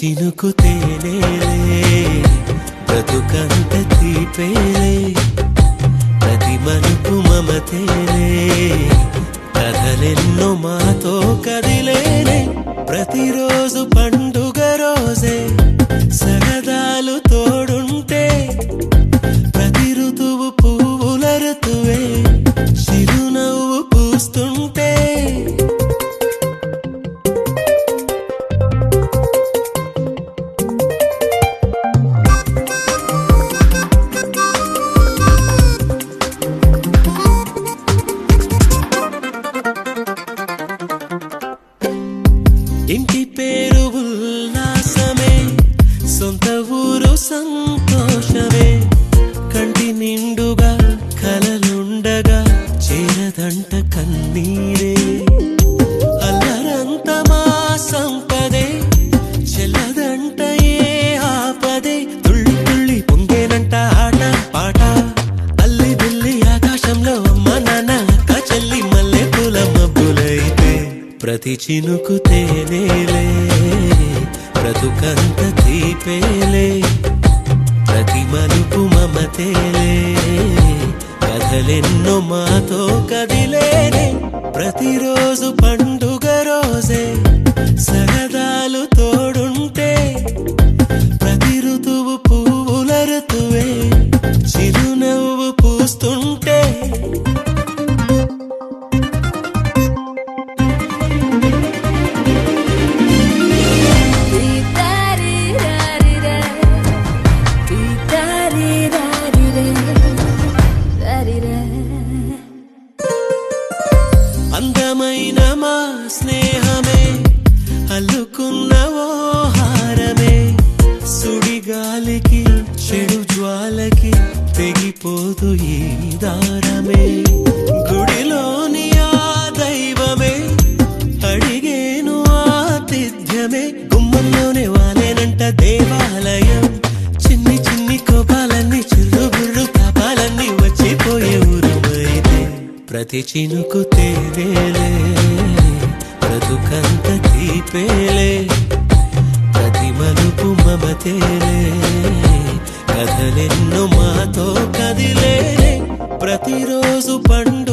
చినుకు తేనేలే బ్రతుకంత తీపేలే ప్రతి మలుపు మమతేలే కథలెన్నో మాతో కదిలేనే ప్రతిరోజు పండుగ రోజే సరదాలు తోడుంటే ప్రతి ఋతువు పువ్వుల ఋతువే చిరునవ్వు పూస్తుంటే ఇంటి పేరు ఉల్లాసమే సొంత ఊరు సంతోషమే కంటి నిండుగా కలలుండగా చేరదంట కన్నీరే అల్లరంత మా సంపదే చెల్లదంట ఏ ఆపదే తుళ్ళి తుళ్ళి పొంగేనంట ఆట పాట అల్లి బిల్లి ఆకాశంలో అమ్మ నాన్న అక్క చెల్లి మల్లె పూల మబ్బులైతే ప్రతి చినుకు తేనేలే బ్రతుకంత తీపేలే ప్రతి మలుపు మమతేలే కథలెన్నో మాతో కదిలేనే ప్రతిరోజు పండుగ రోజే సరదాలు తోడుంటే ప్రతి ఋతువు పువ్వుల ఋతువే చిరునవ్వు పూస్తుంటే అందమైన మా స్నేహమే అల్లుకున్న ఓ హారమే సుడిగాలికి చెడు జ్వాలకి తెగిపోదు ఈ దారమే గుడిలోని ఆ దైవమే అడిగేను ఆతిథ్యమే గుమ్మంలోనే వాలేనంట దేవాలయం చిన్ని చిన్ని కోపాలన్నీ చిల్లు బుర్రు తాపాలన్నీ వచ్చిపోయే ఊరుమైతే ప్రతి చినుకు తేనేలే బ్రతుకంత తీపేలే ప్రతి మలుపు మమతేలే కథలెన్నో మాతో కదిలేనే ప్రతిరోజు పండు